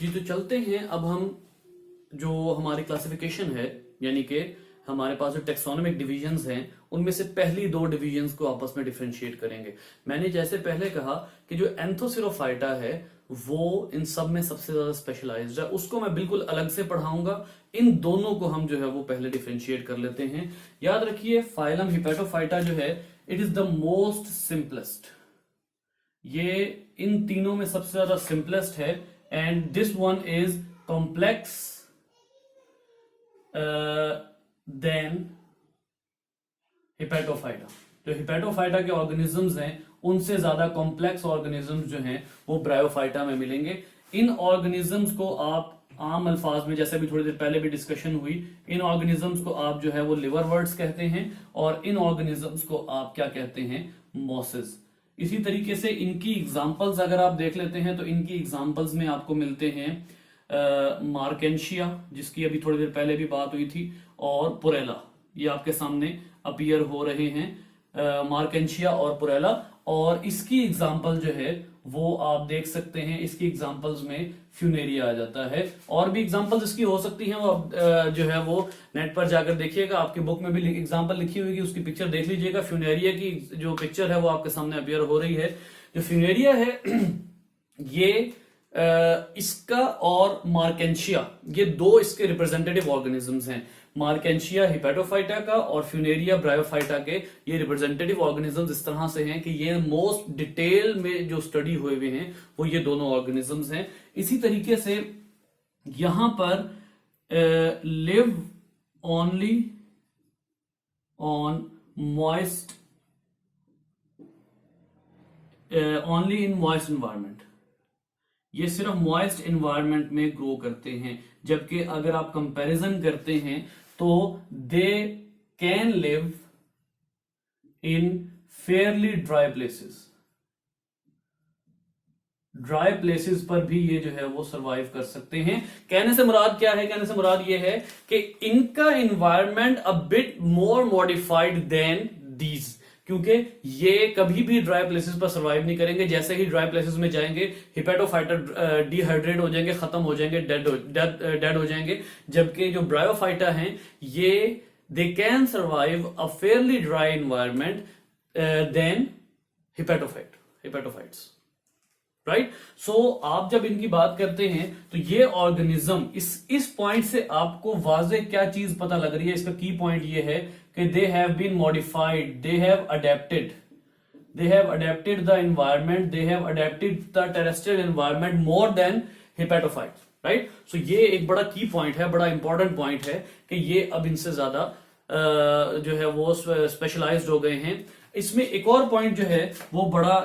जी तो चलते हैं। अब हम जो हमारी क्लासिफिकेशन है, यानी कि हमारे पास जो टेक्सोनोमिक डिवीजन्स हैं, उनमें से पहली दो डिवीजन्स को आपस में डिफरेंशिएट करेंगे। मैंने जैसे पहले कहा कि जो एंथोसिरोफाइटा है वो इन सब में सबसे ज्यादा स्पेशलाइज्ड है, उसको मैं बिल्कुल अलग से पढ़ाऊंगा। इन दोनों को हम जो है वो पहले डिफरेंशिएट कर लेते हैं। याद रखिए, फाइलम हिपेटोफाइटा जो है it is the most simplest, ये इन तीनों में सबसे ज्यादा सिंपलेस्ट है। And this one is complex than Hepatophyta. जो हिपेटोफाइटा के ऑर्गेनिजम्स हैं उनसे ज्यादा कॉम्प्लेक्स ऑर्गेनिजम्स जो हैं वो ब्रायोफाइटा में मिलेंगे। इन ऑर्गेनिजम्स को आप आम अल्फाज में, जैसे भी थोड़ी देर पहले भी डिस्कशन हुई, इन ऑर्गेनिजम्स को आप जो है वो लिवरवर्ट्स कहते हैं और इन ऑर्गेनिजम्स को आप क्या कहते हैं, मॉसेस। इसी तरीके से इनकी एग्जांपल्स अगर आप देख लेते हैं तो इनकी एग्जांपल्स में आपको मिलते हैं मार्केंशिया, जिसकी अभी थोड़ी देर पहले भी बात हुई थी, और पुरेला। ये आपके सामने अपीयर हो रहे हैं, मार्केंशिया और पुरेला। और इसकी एग्जांपल जो है वो आप देख सकते हैं, इसकी एग्जांपल्स में फ्यूनेरिया आ जाता है। और भी एग्जांपल्स इसकी हो सकती हैं, वो आप जो है वो नेट पर जाकर देखिएगा, आपकी बुक में भी एग्जांपल लिखी हुई है, उसकी पिक्चर देख लीजिएगा। फ्यूनेरिया की जो पिक्चर है वो आपके सामने अपीयर हो रही है। जो फ्यूनेरिया है ये इसका और मार्केंशिया, ये दो इसके रिप्रेजेंटेटिव ऑर्गेनिजम्स हैं। मार्केंशिया हिपेटोफाइटा का और फ्यूनेरिया ब्रायोफाइटा के ये रिप्रेजेंटेटिव ऑर्गेनिजम्स इस तरह से हैं कि ये मोस्ट डिटेल में जो स्टडी हुए हुए हैं वो ये दोनों ऑर्गेनिजम्स हैं। इसी तरीके से यहां पर live only on moist, only in moist environment, ये सिर्फ मॉइस्ट एनवायरनमेंट में ग्रो करते हैं। जबकि अगर आप कंपैरिजन करते हैं तो they can live in Fairlie dry places, dry places पर भी ये जो है वो सरवाइव कर सकते हैं। कहने से मुराद क्या है, कहने से मुराद ये है कि इनका environment a bit more modified than these, क्योंकि ये कभी भी ड्राई प्लेसेस पर सर्वाइव नहीं करेंगे। जैसे ही ड्राई प्लेसेस में जाएंगे हिपेटोफाइटा डिहाइड्रेट हो जाएंगे, खत्म हो जाएंगे, डेड हो जाएंगे। जबकि जो ब्रायोफाइटा हैं ये they can survive a fairly dry environment than hepatophytes, right. So आप जब इनकी बात करते हैं तो ये ऑर्गेनिज्म, इस पॉइंट से आपको वाजे क्या चीज पता लग रही है, इसका की पॉइंट ये है कि they have been modified, they have adapted the environment, they have adapted the terrestrial environment more than hepatophytes, right. So ये एक बड़ा की पॉइंट है, बड़ा इंपॉर्टेंट पॉइंट है कि ये अब इनसे ज्यादा जो है वो स्पेशलाइज्ड हो गए हैं। इसमें एक और पॉइंट जो है वो बड़ा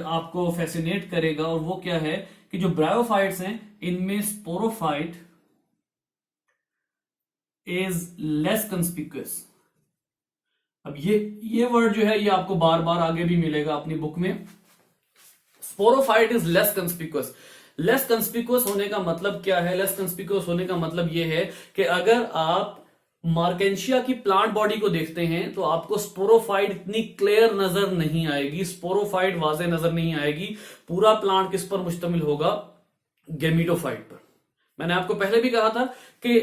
आपको फैसिनेट करेगा, और वो क्या है कि जो ब्रायोफाइट्स हैं इनमें स्पोरोफाइट इज लेस कंस्पिक्यूअस। अब ये वर्ड जो है ये आपको बार बार आगे भी मिलेगा अपनी बुक में। Sporophyte is less conspicuous. Less conspicuous होने का मतलब क्या है? लेस कंस्पिक्यूअस होने का मतलब ये है कि अगर आप मार्केंशिया की प्लांट बॉडी को देखते हैं तो आपको स्पोरोफाइट इतनी क्लियर नजर नहीं आएगी, स्पोरोफाइट वाजे नजर नहीं आएगी। पूरा प्लांट किस पर मुश्तमिल होगा? गैमीटोफाइट पर। मैंने आपको पहले भी कहा था कि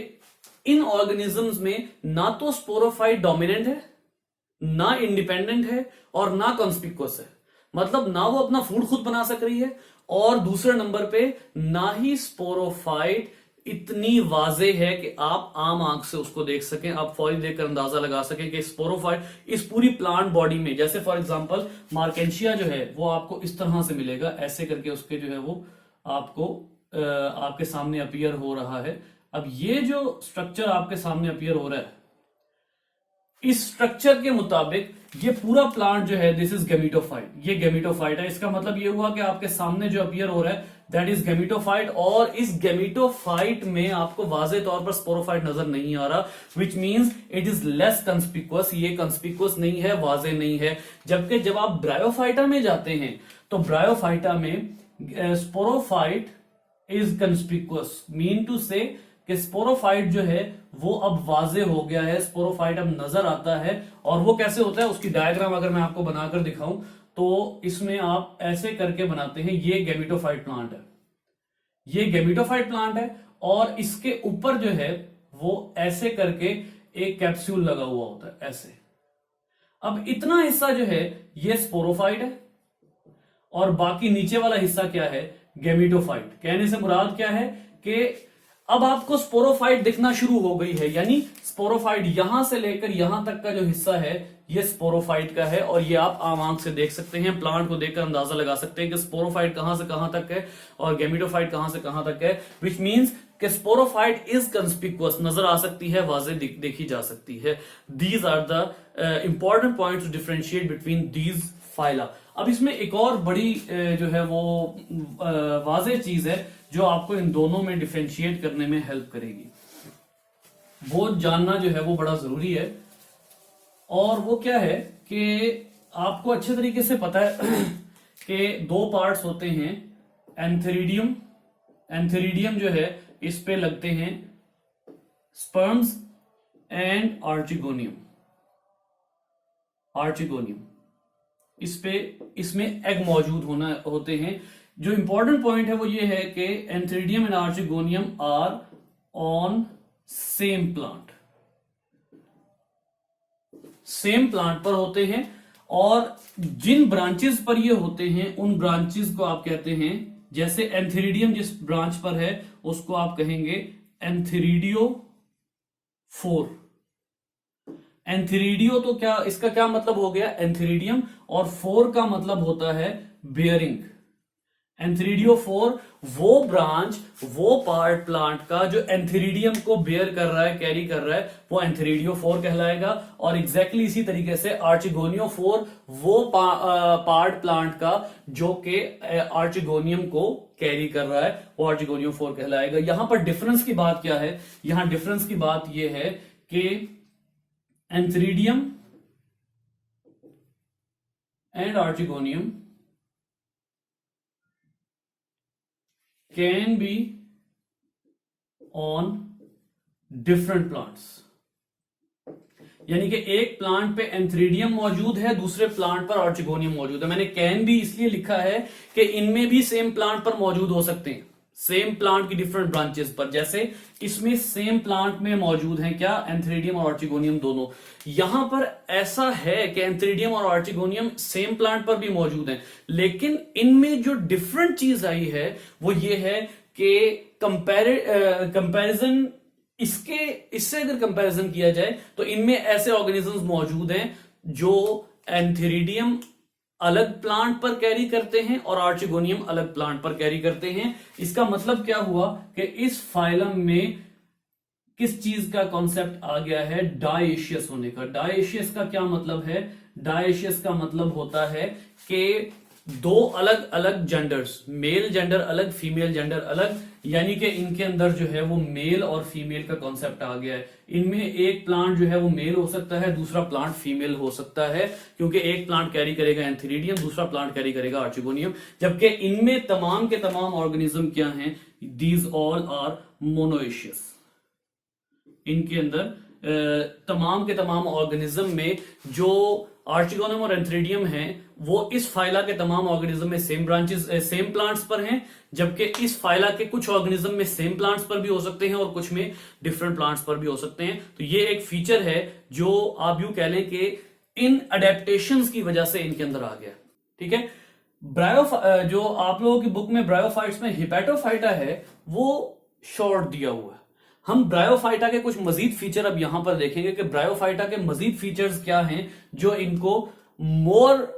इन ऑर्गेनिजम्स में ना तो स्पोरोफाइट डोमिनेंट है, ना इंडिपेंडेंट है, और ना कॉन्स्पिक्यूअस है। मतलब ना वो अपना फूड खुद बना सक रही है, और दूसरे नंबर पे ना ही स्पोरोफाइट इतनी वाजे है कि आप आम आंख से उसको देख सकें, आप फौरी देखकर अंदाजा लगा सकें कि स्पोरोफाइट इस पूरी प्लांट बॉडी में, जैसे फॉर एग्जांपल मार्केंशिया जो है वो आपको इस तरह से मिलेगा, ऐसे करके उसके जो है वो आपको आपके सामने अपीयर हो रहा है। अब ये जो स्ट्रक्चर आपके सामने अपीयर हो रहा है, इस स्ट्रक्चर के मुताबिक ये पूरा प्लांट जो है दिस इज गैमीटोफाइट, ये गैमीटोफाइट है। इसका मतलब ये हुआ कि आपके सामने जो अपीयर हो रहा है दैट इज गैमीटोफाइट, और इस गैमीटोफाइट में आपको वाजे तौर पर स्पोरोफाइट नजर नहीं आ रहा, which means it is less conspicuous. ये कंस्पिक्यूअस नहीं है, वाजे नहीं है। जबकि जब आप ब्रायोफाइटा में जाते हैं तो ब्रायोफाइटा में स्पोरोफाइट इज कंस्पिक्यूअस, मीन टू से कि स्पोरोफाइट जो है वो अब वाजे हो गया है, स्पोरोफाइट अब नजर आता है। और वो कैसे होता है उसकी डायग्राम अगर मैं आपको बनाकर दिखाऊं तो इसमें आप ऐसे करके बनाते हैं। ये गैमीटोफाइट प्लांट है, ये गैमेटोफाइट प्लांट है और इसके ऊपर जो है वो ऐसे करके एक कैप्सूल लगा हुआ होता है ऐसे। अब इतना हिस्सा जो है ये स्पोरोफाइट है और बाकी नीचे वाला हिस्सा क्या है, गैमेटोफाइट। कहने से मुराद क्या है कि अब आपको स्पोरोफाइट दिखना शुरू हो गई है, यानी स्पोरोफाइट यहां से लेकर यहां तक का जो हिस्सा है ये स्पोरोफाइट का है। और ये आप आम आंख से देख सकते हैं, प्लांट को देखकर अंदाजा लगा सकते हैं कि स्पोरोफाइट कहां से कहां तक है और गैमेटोफाइट कहां से कहां तक है, विच मींस कि स्पोरोफाइट इज कंस्पिकुअस, नजर आ सकती है, वाजे देखी जा सकती है। These are the important points to differentiate between these phyla. अब इसमें एक और बड़ी जो है वो वाजे चीज है जो आपको इन दोनों में डिफरेंशिएट करने में हेल्प करेगी, वो जानना जो है वो बड़ा जरूरी है। और वो क्या है कि आपको अच्छे तरीके से पता है कि दो पार्ट्स होते हैं, एंथेरिडियम, एंथेरिडियम जो है इस पे लगते हैं स्पर्म्स एंड आर्चिगोनियम, आर्चिगोनियम इस पे, इसमें एग मौजूद होते हैं। जो इंपॉर्टेंट पॉइंट है वो ये है कि antheridium and archegonium are on same plant, same plant पर होते हैं और जिन ब्रांचेस पर ये होते हैं उन ब्रांचेस को आप कहते हैं, जैसे एंथेरिडियम जिस ब्रांच पर है उसको आप कहेंगे एंथेरिडियो 4। एंथेरिडियो तो क्या, इसका क्या मतलब हो गया, एंथेरिडियम, और 4 का मतलब होता है बेयरिंग। एंथेरिडियो 4 वो ब्रांच, वो पार्ट प्लांट का जो एंथेरिडियम को बेयर कर रहा है, कैरी कर रहा है, वो एंथेरिडियो 4 कहलाएगा। और एग्जैक्टली इसी तरीके से आर्चिगोनियो 4 वो पार्ट प्लांट का जो कि आर्चिगोनियम को कैरी कर रहा है, वो आर्चिगोनियो 4 कहलाएगा। यहां पर डिफरेंस की बात क्या है, यहां डिफरेंस की बात यह है कि antheridium and archegonium can be on different plants, यानी कि एक प्लांट पे एंथेरिडियम मौजूद है, दूसरे प्लांट पर आर्चिगोनियम मौजूद है। मैंने कैन भी इसलिए लिखा है कि इनमें भी सेम प्लांट पर मौजूद हो सकते हैं, सेम प्लांट की डिफरेंट ब्रांचेस पर। जैसे इसमें सेम प्लांट में मौजूद हैं क्या, एंथेरिडियम और आर्चिगोनियम दोनों। यहां पर ऐसा है कि एंथेरिडियम और आर्चिगोनियम सेम प्लांट पर भी मौजूद हैं, लेकिन इनमें जो डिफरेंट चीज आई है वो ये है कि कंपैरिजन, इससे अगर कंपैरिजन किया जाए तो इनमें ऐसे ऑर्गेनिजम्स मौजूद हैं जो एंथेरिडियम अलग प्लांट पर कैरी करते हैं और आर्चिगोनियम अलग प्लांट पर कैरी करते हैं। इसका मतलब क्या हुआ कि इस फाइलम में किस चीज का कॉन्सेप्ट आ गया है, डायेशियस होने का। डायेशियस का क्या मतलब है, डायेशियस का मतलब होता है कि दो अलग अलग जेंडर्स, मेल जेंडर अलग, फीमेल जेंडर अलग, यानी कि इनके अंदर जो है वो मेल और फीमेल का कॉन्सेप्ट आ गया है। इनमें एक प्लांट जो है वो मेल हो सकता है, दूसरा प्लांट फीमेल हो सकता है, क्योंकि एक प्लांट कैरी करेगा एंथेरिडियम, दूसरा प्लांट कैरी करेगा आर्चिगोनियम। जबकि इनमें तमाम के तमाम ऑर्गेनिज्म क्या हैं, दीज ऑल आर मोनोएशियस। इनके अंदर तमाम के तमाम ऑर्गेनिज्म में जो आर्चिगोनियम और एंथेरिडियम हैं वो इस फाइला के तमाम ऑर्गेनिज्म में सेम ब्रांचेस, सेम प्लांट्स पर हैं, जबकि इस फाइला के कुछ ऑर्गेनिज्म में सेम प्लांट्स पर भी हो सकते हैं और कुछ में डिफरेंट प्लांट्स पर भी हो सकते हैं। तो ये एक फीचर है जो आप यूं कह लें कि इन अडेप्टेशंस की वजह से इनके अंदर आ गया। ठीक है, जो आप लोगों की बुक में ब्रायोफाइट्स में हिपैटोफाइटा है वो शॉर्ट दिया हुआ है। हम ब्रायोफाइटा के कुछ मजीद फीचर अब यहां पर देखेंगे कि ब्रायोफाइटा के मजीद फीचर्स क्या हैं जो इनको मोर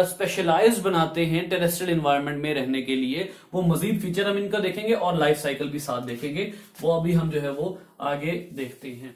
स्पेशलाइज्ड बनाते हैं टेरेस्ट्रियल एनवायरनमेंट में रहने के लिए। वो मजीद फीचर हम इनका देखेंगे और लाइफ साइकिल भी साथ देखेंगे, वो अभी हम जो है वो आगे देखते हैं।